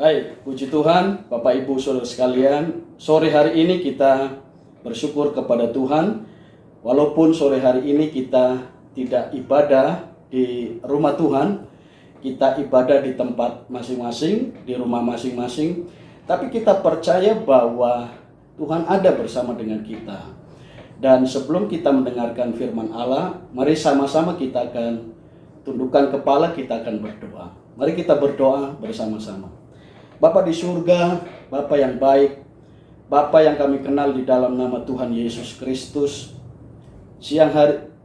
Baik, puji Tuhan, Bapak Ibu Saudara sekalian. Sore hari ini kita bersyukur kepada Tuhan. Walaupun sore hari ini kita tidak ibadah di rumah Tuhan, kita ibadah di tempat masing-masing, di rumah masing-masing, tapi kita percaya bahwa Tuhan ada bersama dengan kita. Dan sebelum kita mendengarkan firman Allah, mari sama-sama kita akan tundukkan kepala, kita akan berdoa. Mari kita berdoa bersama-sama. Bapa di surga, Bapa yang baik, Bapa yang kami kenal di dalam nama Tuhan Yesus Kristus.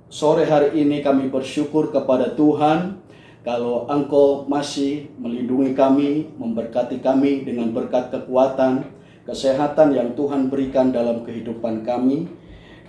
Sore hari ini kami bersyukur kepada Tuhan kalau Engkau masih melindungi kami, memberkati kami dengan berkat kekuatan, kesehatan yang Tuhan berikan dalam kehidupan kami.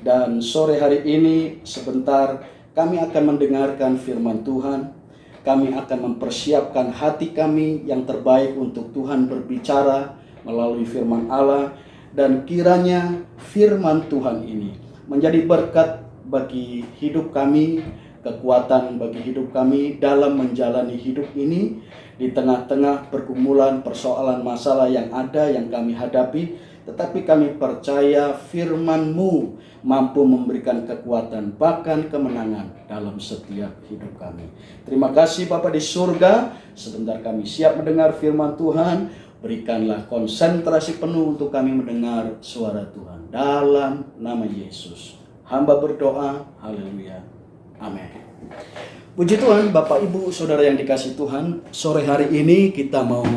Dan sore hari ini sebentar kami akan mendengarkan firman Tuhan. Kami akan mempersiapkan hati kami yang terbaik untuk Tuhan berbicara melalui firman Allah. Dan kiranya firman Tuhan ini menjadi berkat bagi hidup kami, kekuatan bagi hidup kami dalam menjalani hidup ini di tengah-tengah pergumulan, persoalan, masalah yang ada yang kami hadapi. Tetapi kami percaya firman-Mu mampu memberikan kekuatan bahkan kemenangan dalam setiap hidup kami. Terima kasih Bapa di surga. Sebentar kami siap mendengar firman Tuhan. Berikanlah konsentrasi penuh untuk kami mendengar suara Tuhan. Dalam nama Yesus hamba berdoa. Haleluya. Amin. Puji Tuhan, Bapak Ibu Saudara yang dikasihi Tuhan. Sore hari ini kita mau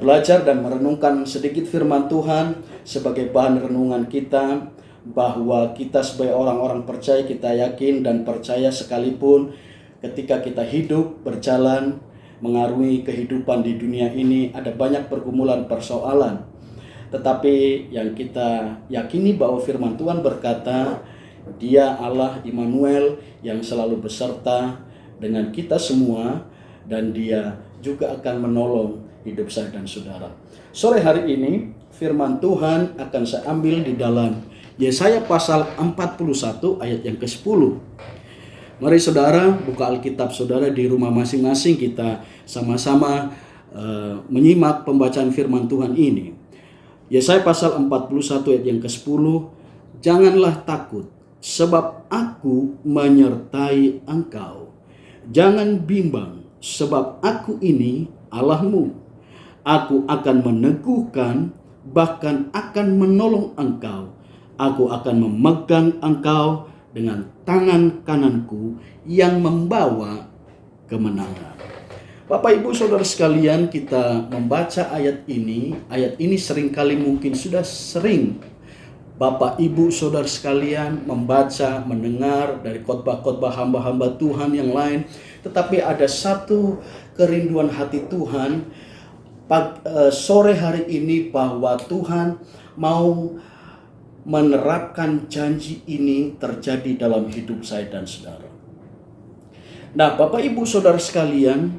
belajar dan merenungkan sedikit firman Tuhan sebagai bahan renungan kita, bahwa kita sebagai orang-orang percaya, kita yakin dan percaya sekalipun ketika kita hidup berjalan mengarungi kehidupan di dunia ini ada banyak pergumulan, persoalan, tetapi yang kita yakini bahwa firman Tuhan berkata Dia Allah Immanuel yang selalu beserta dengan kita semua, dan Dia juga akan menolong hidup saya dan saudara. Sore hari ini firman Tuhan akan saya ambil di dalam Yesaya pasal 41 ayat yang ke-10. Mari saudara buka Alkitab saudara di rumah masing-masing, kita sama-sama menyimak pembacaan firman Tuhan ini. Yesaya pasal 41 ayat yang ke-10. Janganlah takut, sebab aku menyertai engkau. Jangan bimbang, sebab aku ini Allahmu. Aku akan meneguhkan, bahkan akan menolong engkau. Aku akan memegang engkau dengan tangan kananku yang membawa kemenangan. Bapak Ibu Saudara sekalian, kita membaca ayat ini. Ayat ini seringkali mungkin sudah sering Bapak Ibu Saudara sekalian membaca, mendengar dari khotbah-khotbah hamba-hamba Tuhan yang lain. Tetapi ada satu kerinduan hati Tuhan sore hari ini, bahwa Tuhan mau menerapkan janji ini terjadi dalam hidup saya dan saudara. Nah, Bapak Ibu Saudara sekalian,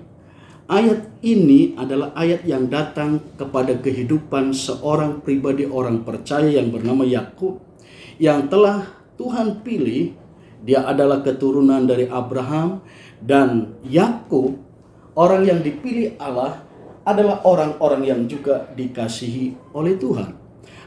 ayat ini adalah ayat yang datang kepada kehidupan seorang pribadi orang percaya yang bernama Yakub, yang telah Tuhan pilih. Dia adalah keturunan dari Abraham, dan Yakub, orang yang dipilih Allah, adalah orang-orang yang juga dikasihi oleh Tuhan.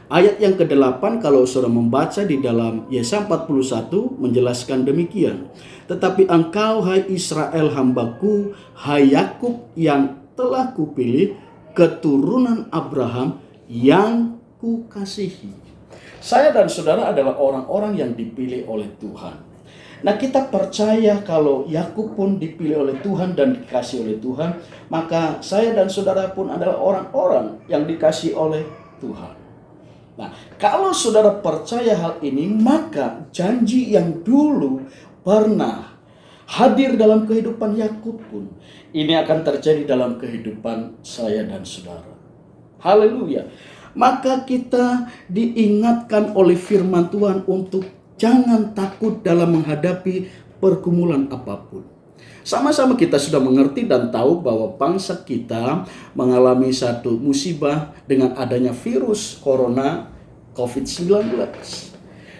Ayat yang ke-8 kalau saudara membaca di dalam Yesaya 41 menjelaskan demikian. Tetapi engkau hai Israel hambaku, hai Yakub yang telah kupilih, keturunan Abraham yang kukasihi. Saya dan saudara adalah orang-orang yang dipilih oleh Tuhan. Nah, kita percaya kalau Yakub pun dipilih oleh Tuhan dan dikasih oleh Tuhan, maka saya dan saudara pun adalah orang-orang yang dikasih oleh Tuhan. Nah, kalau saudara percaya hal ini, maka janji yang dulu pernah hadir dalam kehidupan Yakub pun ini akan terjadi dalam kehidupan saya dan saudara. Haleluya. Maka kita diingatkan oleh firman Tuhan untuk jangan takut dalam menghadapi pergumulan apapun. Sama-sama kita sudah mengerti dan tahu bahwa bangsa kita mengalami satu musibah dengan adanya virus corona COVID-19.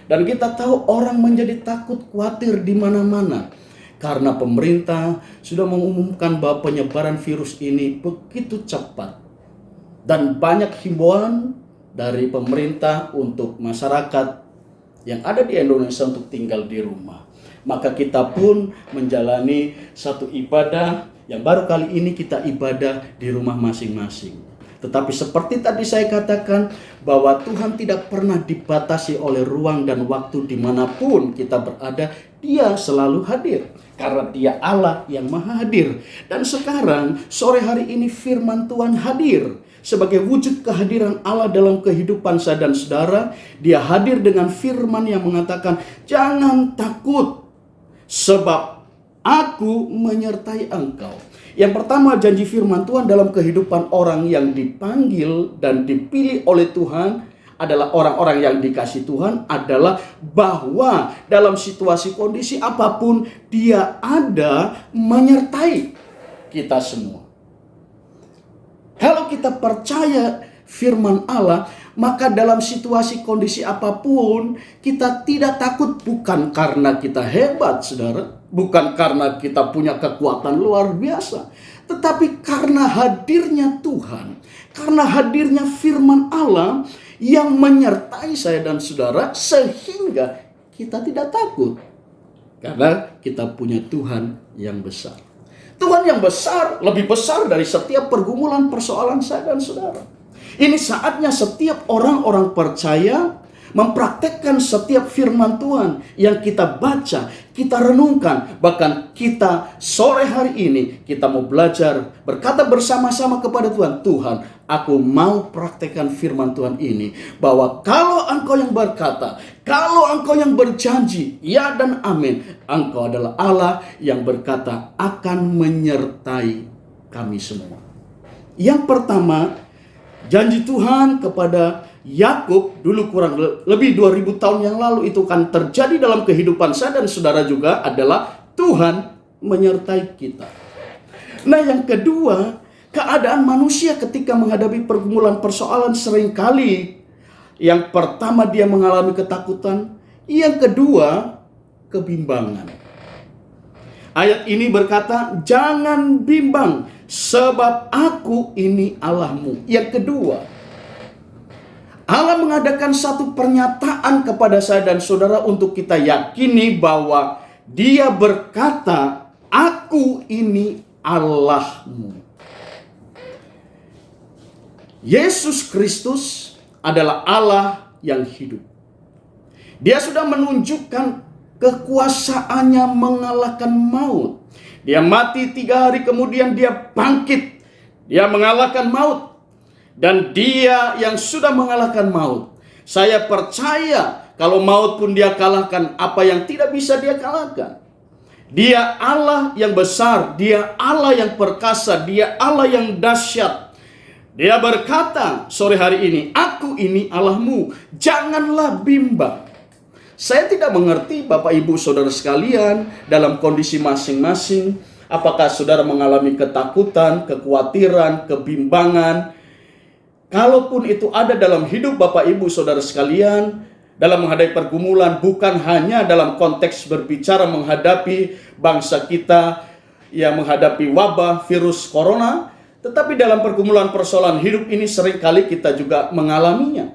Dan kita tahu orang menjadi takut, khawatir di mana-mana. Karena pemerintah sudah mengumumkan bahwa penyebaran virus ini begitu cepat. dan banyak himbauan dari pemerintah untuk masyarakat yang ada di Indonesia untuk tinggal di rumah. Maka kita pun menjalani satu ibadah yang baru kali ini kita ibadah di rumah masing-masing. Tetapi seperti tadi saya katakan bahwa Tuhan tidak pernah dibatasi oleh ruang dan waktu dimanapun kita berada. Dia selalu hadir karena Dia Allah yang Maha Hadir. Dan sekarang sore hari ini firman Tuhan hadir sebagai wujud kehadiran Allah dalam kehidupan saya dan saudara. Dia hadir dengan firman yang mengatakan, jangan takut sebab aku menyertai engkau. Yang pertama, janji firman Tuhan dalam kehidupan orang yang dipanggil dan dipilih oleh Tuhan adalah orang-orang yang dikasih Tuhan adalah bahwa dalam situasi kondisi apapun Dia ada menyertai kita semua. Kalau kita percaya firman Allah, maka dalam situasi kondisi apapun kita tidak takut, bukan karena kita hebat, saudara, bukan karena kita punya kekuatan luar biasa, tetapi karena hadirnya Tuhan, karena hadirnya firman Allah yang menyertai saya dan saudara, sehingga kita tidak takut karena kita punya Tuhan yang besar. Tuhan yang besar, lebih besar dari setiap pergumulan persoalan saya dan saudara. Ini saatnya setiap orang-orang percaya mempraktekkan setiap firman Tuhan yang kita baca, kita renungkan. Bahkan kita sore hari ini kita mau belajar berkata bersama-sama kepada Tuhan. Tuhan, aku mau praktekkan firman Tuhan ini. Bahwa kalau Engkau yang berkata, kalau Engkau yang berjanji, ya dan amin. Engkau adalah Allah yang berkata akan menyertai kami semua. Yang pertama, janji Tuhan kepada Yakub dulu kurang lebih 2000 tahun yang lalu itu kan terjadi dalam kehidupan saya dan saudara juga adalah Tuhan menyertai kita. Nah, yang kedua, keadaan manusia ketika menghadapi pergumulan persoalan seringkali yang pertama dia mengalami ketakutan, yang kedua kebimbangan. Ayat ini berkata, jangan bimbang sebab aku ini Allahmu. Yang kedua, Allah mengadakan satu pernyataan kepada saya dan saudara untuk kita yakini bahwa Dia berkata, aku ini Allahmu. Yesus Kristus adalah Allah yang hidup. Dia sudah menunjukkan kekuasaannya mengalahkan maut. Dia mati 3 hari kemudian dia bangkit. Dia mengalahkan maut. Dan Dia yang sudah mengalahkan maut. Saya percaya kalau maut pun Dia kalahkan, apa yang tidak bisa Dia kalahkan. Dia Allah yang besar, Dia Allah yang perkasa, Dia Allah yang dahsyat. Dia berkata sore hari ini, aku ini Allahmu, janganlah bimbang. Saya tidak mengerti Bapak Ibu Saudara sekalian dalam kondisi masing-masing. Apakah saudara mengalami ketakutan, kekhawatiran, kebimbangan? Kalaupun itu ada dalam hidup Bapak Ibu Saudara sekalian, dalam menghadapi pergumulan, bukan hanya dalam konteks berbicara menghadapi bangsa kita yang menghadapi wabah virus corona, tetapi dalam pergumulan persoalan hidup ini seringkali kita juga mengalaminya.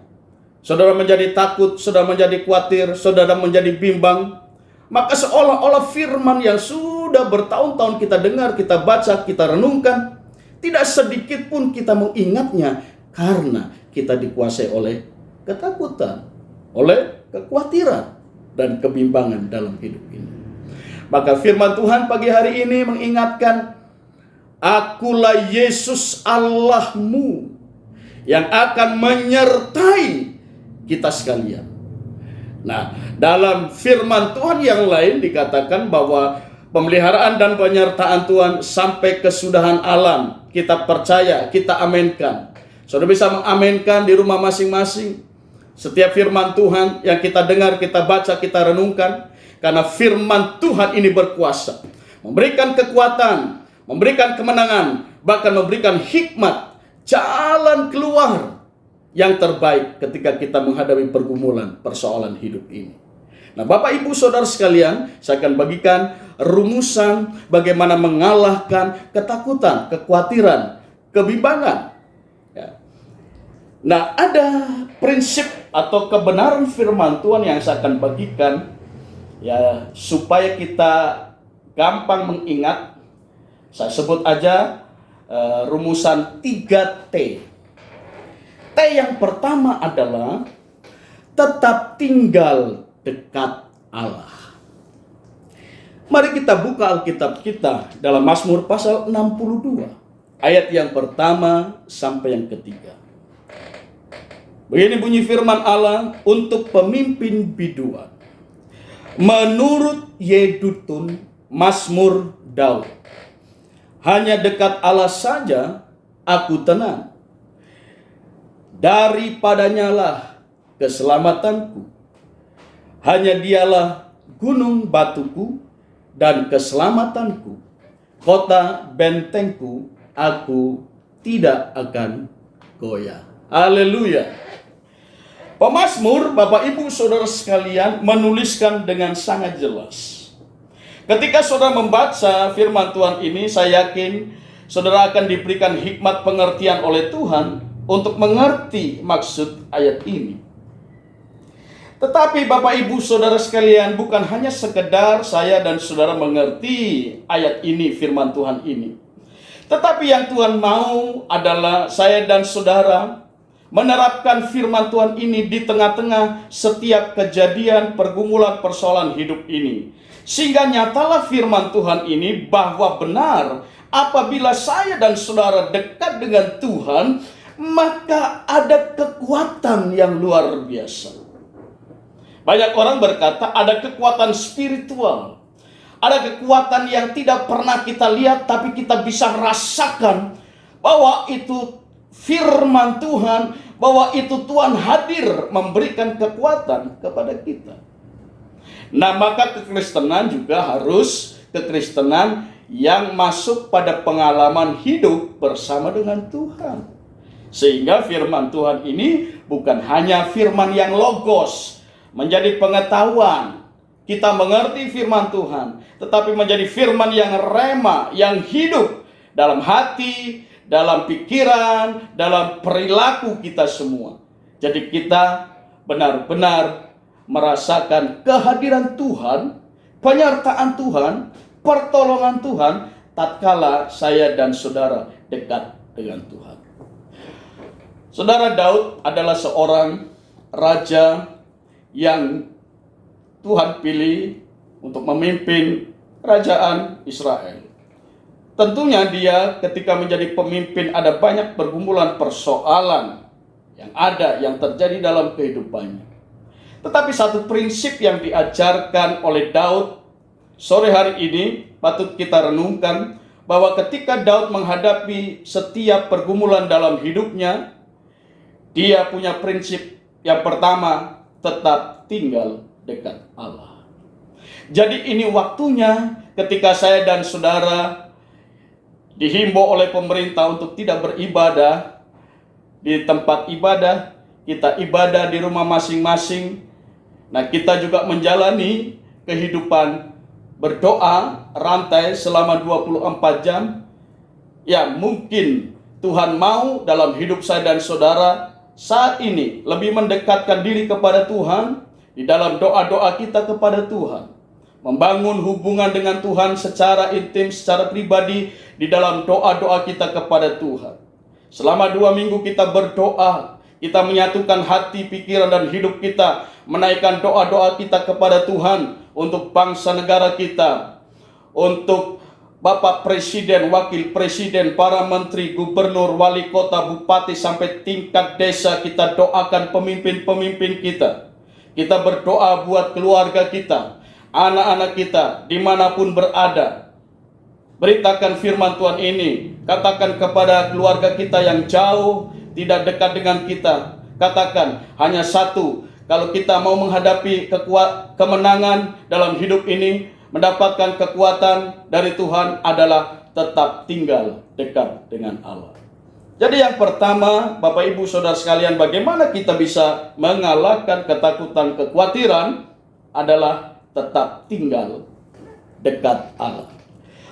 Saudara menjadi takut, saudara menjadi khawatir, saudara menjadi bimbang. Maka seolah-olah firman yang sudah bertahun-tahun kita dengar, kita baca, kita renungkan, tidak sedikit pun kita mengingatnya. Karena kita dikuasai oleh ketakutan, oleh kekhawatiran, dan kebimbangan dalam hidup ini. Maka firman Tuhan pagi hari ini mengingatkan, akulah Yesus Allahmu yang akan menyertai kita sekalian. Nah, dalam firman Tuhan yang lain dikatakan bahwa pemeliharaan dan penyertaan Tuhan sampai kesudahan alam. Kita percaya, kita aminkan. Saudara bisa mengaminkan di rumah masing-masing setiap firman Tuhan yang kita dengar, kita baca, kita renungkan. Karena firman Tuhan ini berkuasa, memberikan kekuatan, memberikan kemenangan, bahkan memberikan hikmat, jalan keluar yang terbaik ketika kita menghadapi pergumulan persoalan hidup ini. Nah, Bapak Ibu Saudara sekalian, saya akan bagikan rumusan bagaimana mengalahkan ketakutan, kekhawatiran, kebimbangan. Nah, ada prinsip atau kebenaran firman Tuhan yang saya akan bagikan ya supaya kita gampang mengingat. Saya sebut aja rumusan 3T. T yang pertama adalah tetap tinggal dekat Allah. Mari kita buka Alkitab kita dalam Mazmur pasal 62, ayat yang pertama sampai yang ketiga. Begini bunyi firman Allah untuk pemimpin biduan. Menurut Yedutun, Mazmur Daud. Hanya dekat Allah saja aku tenang. Daripadanya lah keselamatanku. Hanya dialah gunung batuku dan keselamatanku. Kota bentengku, aku tidak akan goyah. Haleluya. Pemazmur, Bapak Ibu Saudara sekalian, menuliskan dengan sangat jelas. Ketika saudara membaca firman Tuhan ini, saya yakin saudara akan diberikan hikmat pengertian oleh Tuhan untuk mengerti maksud ayat ini. Tetapi Bapak Ibu Saudara sekalian, bukan hanya sekedar saya dan saudara mengerti ayat ini, firman Tuhan ini. Tetapi yang Tuhan mau adalah saya dan saudara menerapkan firman Tuhan ini di tengah-tengah setiap kejadian, pergumulan, persoalan hidup ini. Sehingga nyatalah firman Tuhan ini bahwa benar apabila saya dan saudara dekat dengan Tuhan, maka ada kekuatan yang luar biasa. Banyak orang berkata ada kekuatan spiritual. Ada kekuatan yang tidak pernah kita lihat tapi kita bisa rasakan bahwa itu firman Tuhan, bahwa itu Tuhan hadir memberikan kekuatan kepada kita. Nah, maka kekristenan juga harus kekristenan yang masuk pada pengalaman hidup bersama dengan Tuhan. Sehingga firman Tuhan ini bukan hanya firman yang logos, menjadi pengetahuan, kita mengerti firman Tuhan, tetapi menjadi firman yang rema, yang hidup dalam hati, dalam pikiran, dalam perilaku kita semua. Jadi kita benar-benar merasakan kehadiran Tuhan, penyertaan Tuhan, pertolongan Tuhan, tatkala saya dan saudara dekat dengan Tuhan. Saudara Daud adalah seorang raja yang Tuhan pilih untuk memimpin kerajaan Israel. Tentunya dia ketika menjadi pemimpin ada banyak pergumulan persoalan yang terjadi dalam kehidupannya. Tetapi satu prinsip yang diajarkan oleh Daud sore hari ini patut kita renungkan, bahwa ketika Daud menghadapi setiap pergumulan dalam hidupnya, dia punya prinsip yang pertama, tetap tinggal dekat Allah. Jadi ini waktunya ketika saya dan saudara dihimbau oleh pemerintah untuk tidak beribadah di tempat ibadah, kita ibadah di rumah masing-masing. Nah, kita juga menjalani kehidupan berdoa rantai selama 24 jam. Ya, mungkin Tuhan mau dalam hidup saya dan saudara saat ini lebih mendekatkan diri kepada Tuhan di dalam doa-doa kita kepada Tuhan. Membangun hubungan dengan Tuhan secara intim, secara pribadi di dalam doa-doa kita kepada Tuhan. Selama 2 minggu kita berdoa, kita menyatukan hati, pikiran, dan hidup kita, menaikkan doa-doa kita kepada Tuhan untuk bangsa negara kita, untuk Bapak Presiden, Wakil Presiden, para menteri, gubernur, wali kota, bupati, sampai tingkat desa. Kita doakan pemimpin-pemimpin kita. Kita berdoa buat keluarga kita, anak-anak kita, dimanapun berada. Beritakan firman Tuhan ini. Katakan kepada keluarga kita yang jauh, tidak dekat dengan kita. Katakan hanya satu. Kalau kita mau menghadapi kemenangan dalam hidup ini, mendapatkan kekuatan dari Tuhan adalah tetap tinggal dekat dengan Allah. Jadi yang pertama, Bapak Ibu Saudara sekalian, bagaimana kita bisa mengalahkan ketakutan, kekhawatiran adalah tetap tinggal dekat Allah.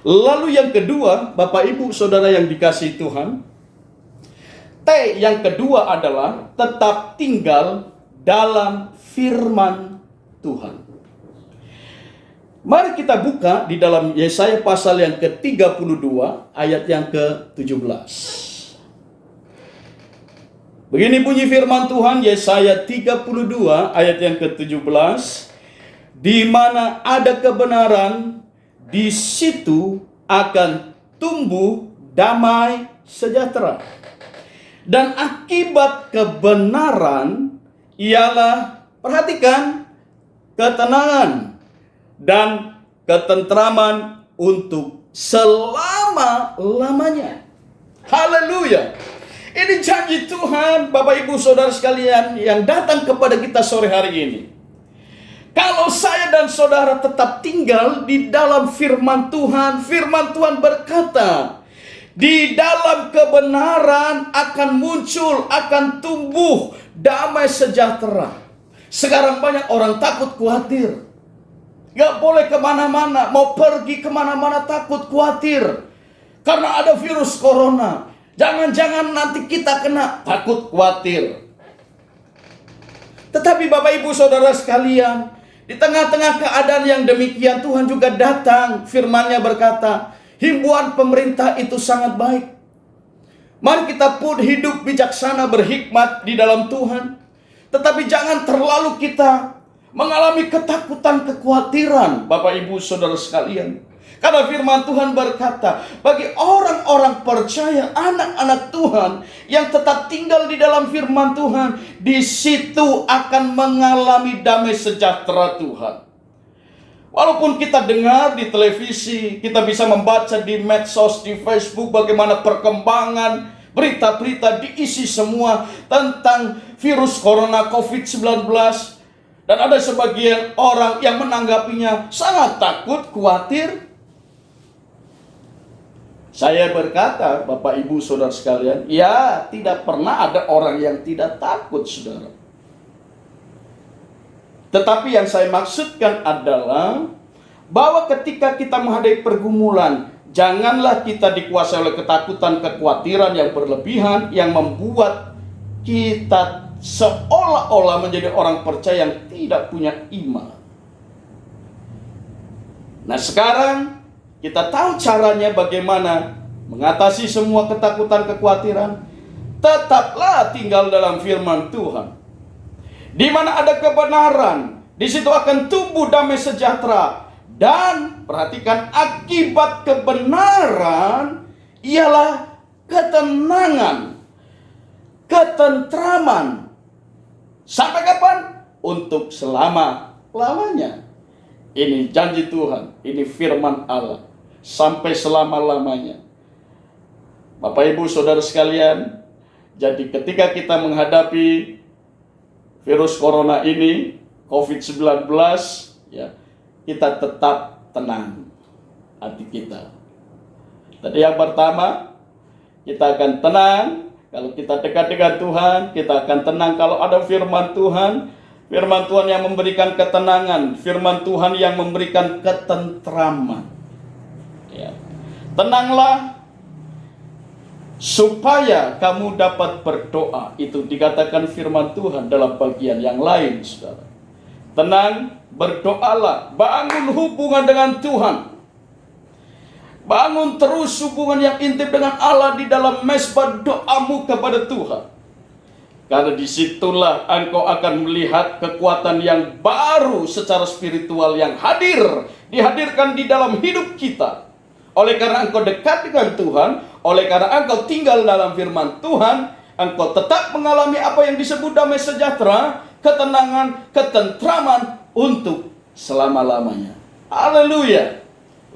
Lalu yang kedua, Bapak Ibu Saudara yang dikasihi Tuhan, T yang kedua adalah tetap tinggal dalam firman Tuhan. Mari kita buka di dalam Yesaya pasal yang ke-32 ayat yang ke-17. Begini bunyi firman Tuhan, Yesaya 32 ayat yang ke-17. Di mana ada kebenaran, di situ akan tumbuh damai sejahtera. Dan akibat kebenaran ialah, perhatikan, ketenangan dan ketentraman untuk selama-lamanya. Haleluya. Ini janji Tuhan, Bapak Ibu Saudara sekalian yang datang kepada kita sore hari ini. Kalau saya dan saudara tetap tinggal di dalam firman Tuhan berkata, di dalam kebenaran akan muncul, akan tumbuh damai sejahtera. Sekarang banyak orang takut, khawatir. Gak boleh kemana-mana, mau pergi kemana-mana takut, khawatir. Karena ada virus corona. Jangan-jangan nanti kita kena, takut, khawatir. Tetapi Bapak Ibu Saudara sekalian, di tengah-tengah keadaan yang demikian, Tuhan juga datang. Firman-Nya berkata, himbauan pemerintah itu sangat baik. Mari kita pun hidup bijaksana, berhikmat di dalam Tuhan. Tetapi jangan terlalu kita mengalami ketakutan, kekhawatiran, Bapak Ibu Saudara sekalian. Karena firman Tuhan berkata, bagi orang-orang percaya, anak-anak Tuhan yang tetap tinggal di dalam firman Tuhan, di situ akan mengalami damai sejahtera Tuhan. Walaupun kita dengar di televisi, kita bisa membaca di medsos, di Facebook, bagaimana perkembangan berita-berita diisi semua tentang virus corona COVID-19. Dan ada sebagian orang yang menanggapinya sangat takut, khawatir. Saya berkata, Bapak Ibu Saudara sekalian, ya tidak pernah ada orang yang tidak takut, saudara. Tetapi yang saya maksudkan adalah bahwa ketika kita menghadapi pergumulan, janganlah kita dikuasai oleh ketakutan, kekhawatiran yang berlebihan yang membuat kita seolah-olah menjadi orang percaya yang tidak punya iman. Nah, sekarang kita tahu caranya bagaimana mengatasi semua ketakutan, kekhawatiran. Tetaplah tinggal dalam firman Tuhan. Di mana ada kebenaran, di situ akan tumbuh damai sejahtera. Dan perhatikan, akibat kebenaran ialah ketenangan, ketentraman. Sampai kapan? Untuk selama-lamanya. Ini janji Tuhan, ini firman Allah. Sampai selama-lamanya. Bapak Ibu Saudara sekalian, jadi ketika kita menghadapi virus corona ini, COVID-19, ya, kita tetap tenang hati kita. Tadi yang pertama, kita akan tenang kalau kita dekat dengan Tuhan, kita akan tenang kalau ada firman Tuhan yang memberikan ketenangan, firman Tuhan yang memberikan ketentraman. Ya. Tenanglah supaya kamu dapat berdoa. Itu dikatakan firman Tuhan dalam bagian yang lain, saudara. Tenang, berdoalah, bangun hubungan dengan Tuhan. Bangun terus hubungan yang intim dengan Allah di dalam mezbah doamu kepada Tuhan. Karena disitulah engkau akan melihat kekuatan yang baru secara spiritual yang dihadirkan di dalam hidup kita. Oleh karena engkau dekat dengan Tuhan, oleh karena engkau tinggal dalam firman Tuhan, engkau tetap mengalami apa yang disebut damai sejahtera, ketenangan, ketentraman untuk selama-lamanya. Haleluya.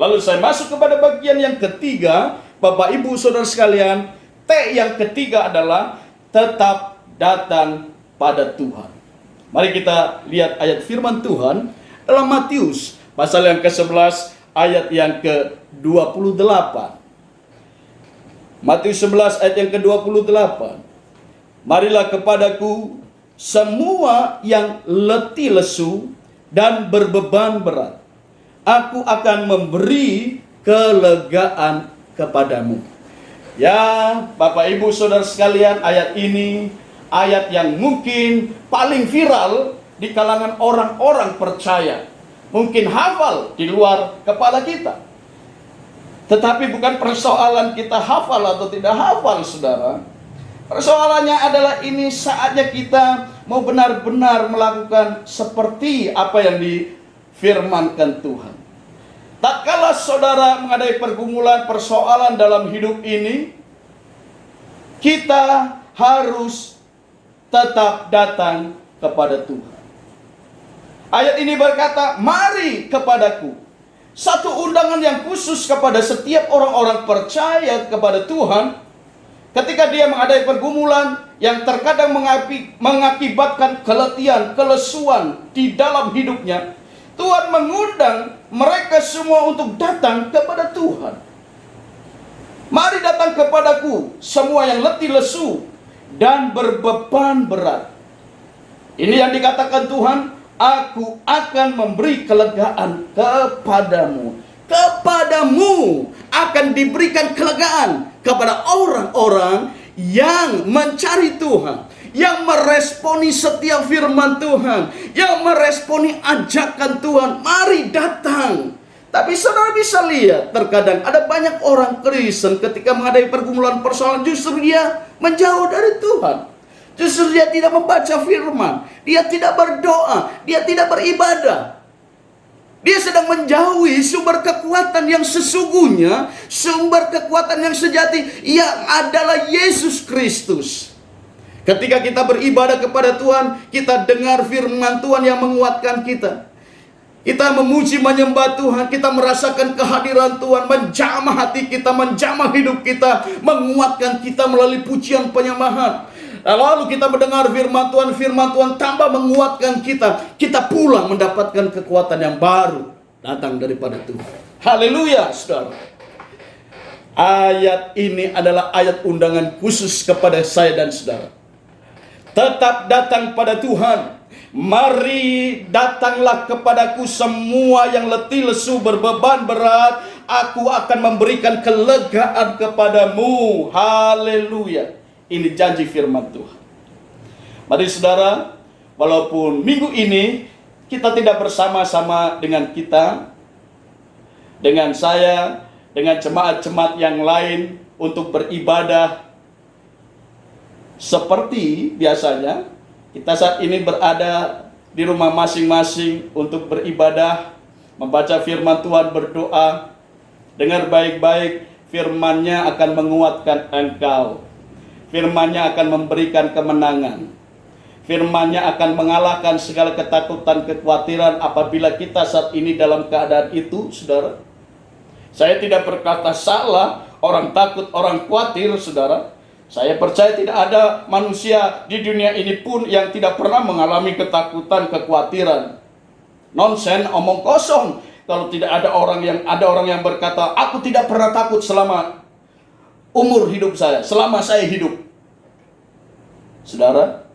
Lalu saya masuk kepada bagian yang ketiga, Bapak Ibu Saudara sekalian. T yang ketiga adalah tetap datang pada Tuhan. Mari kita lihat ayat firman Tuhan dalam Matius pasal yang ke-11 ayat yang ke-28. Matius 11 ayat yang ke-28. Marilah kepadaku semua yang letih lesu dan berbeban berat. Aku akan memberi kelegaan kepadamu. Ya, Bapak Ibu Saudara sekalian, ayat ini ayat yang mungkin paling viral di kalangan orang-orang percaya. Mungkin hafal di luar kepala kita. Tetapi bukan persoalan kita hafal atau tidak hafal, saudara. Persoalannya adalah ini saatnya kita mau benar-benar melakukan seperti apa yang difirmankan Tuhan. Tak kala saudara menghadapi pergumulan persoalan dalam hidup ini, kita harus tetap datang kepada Tuhan. Ayat ini berkata, mari kepadaku. Satu undangan yang khusus kepada setiap orang-orang percaya kepada Tuhan. Ketika dia menghadapi pergumulan yang terkadang mengakibatkan keletihan, kelesuan di dalam hidupnya, Tuhan mengundang mereka semua untuk datang kepada Tuhan. Mari datang kepadaku, semua yang letih lesu dan berbeban berat. Ini yang dikatakan Tuhan, aku akan memberi kelegaan kepadamu. Kepadamu akan diberikan kelegaan kepada orang-orang yang mencari Tuhan, yang meresponi setiap firman Tuhan, yang meresponi ajakan Tuhan. Mari datang. Tapi saudara bisa lihat, terkadang ada banyak orang Kristen ketika menghadapi pergumulan persoalan justru dia menjauh dari Tuhan. Justru dia tidak membaca firman, dia tidak berdoa, dia tidak beribadah. Dia sedang menjauhi sumber kekuatan yang sesungguhnya, sumber kekuatan yang sejati, yang adalah Yesus Kristus. Ketika kita beribadah kepada Tuhan, kita dengar firman Tuhan yang menguatkan kita. Kita memuji menyembah Tuhan, kita merasakan kehadiran Tuhan, menjamah hati kita, menjamah hidup kita, menguatkan kita melalui pujian penyembahan. Lalu kita mendengar firman Tuhan tambah menguatkan kita. Kita pulang mendapatkan kekuatan yang baru datang daripada Tuhan. Haleluya, saudara. Ayat ini adalah ayat undangan khusus kepada saya dan saudara. Tetap datang pada Tuhan. Mari datanglah kepadaku semua yang letih lesu berbeban berat, aku akan memberikan kelegaan kepadamu. Haleluya. Ini janji firman Tuhan. Mari saudara, walaupun minggu ini kita tidak bersama-sama dengan saya, dengan jemaat-jemaat yang lain untuk beribadah seperti biasanya, kita saat ini berada di rumah masing-masing untuk beribadah, membaca firman Tuhan, berdoa. Dengar baik-baik, firman-Nya akan menguatkan engkau. Firman-Nya akan memberikan kemenangan. Firman-Nya akan mengalahkan segala ketakutan, kekhawatiran apabila kita saat ini dalam keadaan itu, saudara. Saya tidak berkata salah, orang takut, orang khawatir, saudara. Saya percaya tidak ada manusia di dunia ini pun yang tidak pernah mengalami ketakutan, kekhawatiran. Nonsen, omong kosong. Kalau tidak ada orang yang berkata, aku tidak pernah takut selama umur hidup saya, selama saya hidup. Saudara,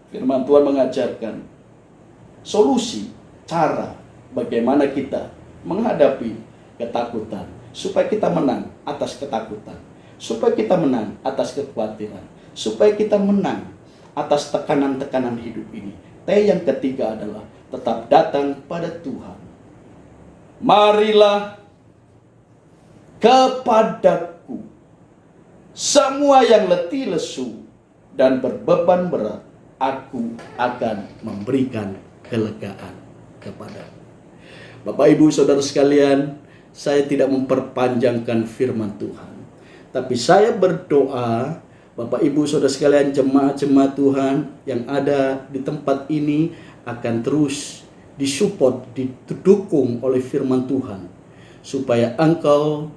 firman Tuhan mengajarkan solusi, cara bagaimana kita menghadapi ketakutan, supaya kita menang atas ketakutan, supaya kita menang atas kekhawatiran, supaya kita menang atas tekanan-tekanan hidup ini. Yang ketiga adalah tetap datang pada Tuhan. Marilah kepadaku semua yang letih lesu dan berbeban berat, aku akan memberikan kelegaan kepadamu. Bapak Ibu Saudara sekalian, saya tidak memperpanjangkan firman Tuhan, tapi saya berdoa Bapak Ibu Saudara sekalian, jemaat-jemaat Tuhan yang ada di tempat ini akan terus disupport, didukung oleh firman Tuhan, supaya engkau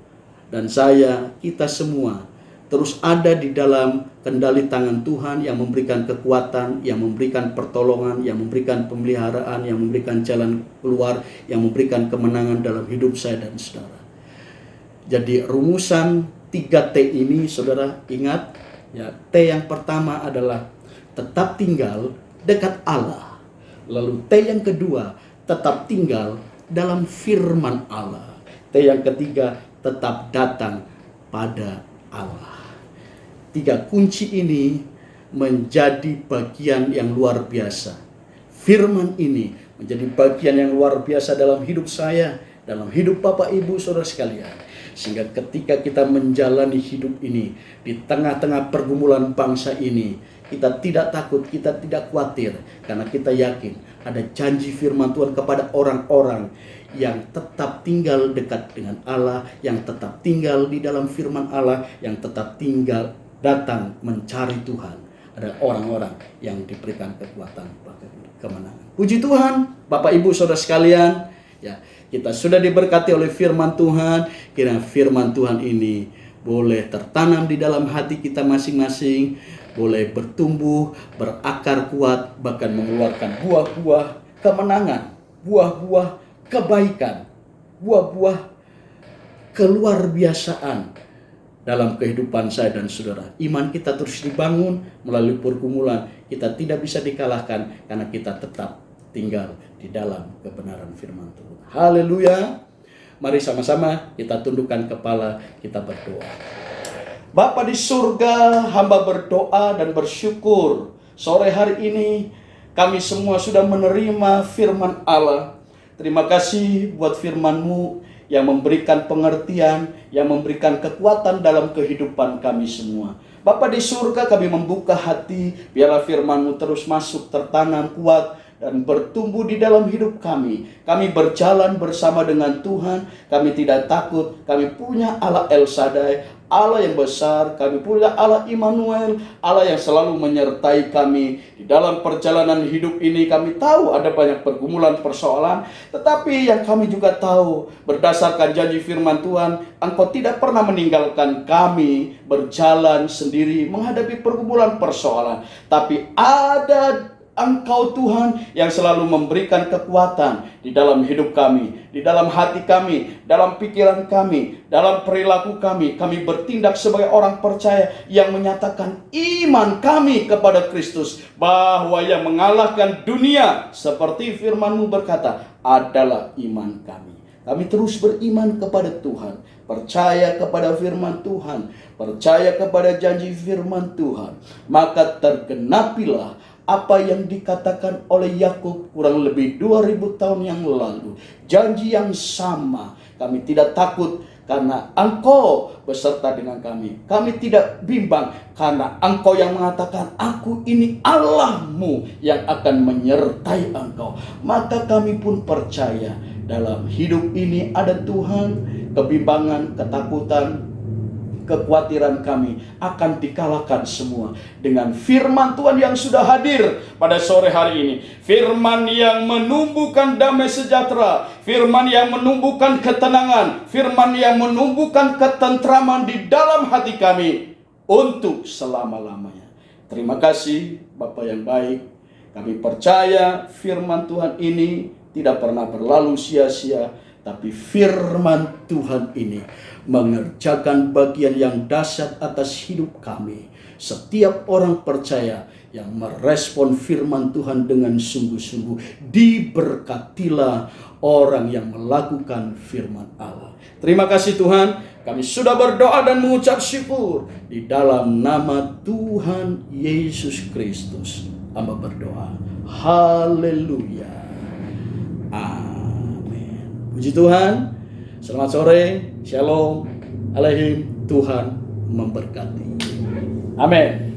dan saya, kita semua terus ada di dalam kendali tangan Tuhan yang memberikan kekuatan, yang memberikan pertolongan, yang memberikan pemeliharaan, yang memberikan jalan keluar, yang memberikan kemenangan dalam hidup saya dan saudara. Jadi rumusan 3T ini saudara ingat ya. T yang pertama adalah tetap tinggal dekat Allah. Lalu T yang kedua, tetap tinggal dalam firman Allah. T yang ketiga, tetap datang pada Allah. Tiga kunci ini menjadi bagian yang luar biasa. Firman ini menjadi bagian yang luar biasa dalam hidup saya, dalam hidup Bapak Ibu Saudara sekalian. Sehingga ketika kita menjalani hidup ini di tengah-tengah pergumulan bangsa ini, kita tidak takut, kita tidak khawatir, karena kita yakin ada janji firman Tuhan kepada orang-orang yang tetap tinggal dekat dengan Allah, yang tetap tinggal di dalam firman Allah, yang tetap tinggal datang mencari Tuhan. Ada orang-orang yang diberikan kekuatan, kemenangan. Puji Tuhan, Bapak Ibu Saudara sekalian, ya, kita sudah diberkati oleh firman Tuhan. Kiranya firman Tuhan ini boleh tertanam di dalam hati kita masing-masing, boleh bertumbuh, berakar kuat, bahkan mengeluarkan buah-buah kemenangan, buah-buah kebaikan, buah-buah keluar biasaan dalam kehidupan saya dan saudara. Iman kita terus dibangun melalui pergumulan. Kita tidak bisa dikalahkan karena kita tetap tinggal di dalam kebenaran firman Tuhan. Haleluya. Mari sama-sama kita tundukkan kepala, kita berdoa. Bapa di surga, hamba berdoa dan bersyukur sore hari ini kami semua sudah menerima firman Allah. Terima kasih buat firman-Mu yang memberikan pengertian, yang memberikan kekuatan dalam kehidupan kami semua. Bapa di surga, kami membuka hati, biarlah firman-Mu terus masuk, tertanam kuat, dan bertumbuh di dalam hidup kami. Kami berjalan bersama dengan Tuhan, kami tidak takut, kami punya Allah El Shaddai, Allah yang besar, kami punya Allah Immanuel, Allah yang selalu menyertai kami. Di dalam perjalanan hidup ini kami tahu ada banyak pergumulan, persoalan, tetapi yang kami juga tahu berdasarkan janji firman Tuhan, Engkau tidak pernah meninggalkan kami berjalan sendiri menghadapi pergumulan, persoalan. Tapi ada Engkau Tuhan yang selalu memberikan kekuatan di dalam hidup kami, di dalam hati kami, dalam pikiran kami, dalam perilaku kami. Kami bertindak sebagai orang percaya yang menyatakan iman kami kepada Kristus, bahwa yang mengalahkan dunia seperti firman-Mu berkata adalah iman kami. Kami terus beriman kepada Tuhan, percaya kepada firman Tuhan, percaya kepada janji firman Tuhan. Maka tergenapilah apa yang dikatakan oleh Yakub kurang lebih 2000 tahun yang lalu. Janji yang sama. Kami tidak takut karena Engkau beserta dengan kami. Kami tidak bimbang karena Engkau yang mengatakan, aku ini Allah-Mu yang akan menyertai Engkau. Maka kami pun percaya dalam hidup ini ada Tuhan. Kebimbangan, ketakutan, kekhawatiran kami akan dikalahkan semua dengan firman Tuhan yang sudah hadir pada sore hari ini. Firman yang menumbuhkan damai sejahtera, firman yang menumbuhkan ketenangan, firman yang menumbuhkan ketentraman di dalam hati kami untuk selama-lamanya. Terima kasih Bapa yang baik. Kami percaya firman Tuhan ini tidak pernah berlalu sia-sia, tapi firman Tuhan ini mengerjakan bagian yang dahsyat atas hidup kami. Setiap orang percaya yang merespon firman Tuhan dengan sungguh-sungguh, diberkatilah orang yang melakukan firman Allah. Terima kasih Tuhan, kami sudah berdoa dan mengucap syukur di dalam nama Tuhan Yesus Kristus. Hamba berdoa. Haleluya. Amin. Puji Tuhan. Selamat sore. Shalom. Aleihim. Tuhan memberkati. Amin.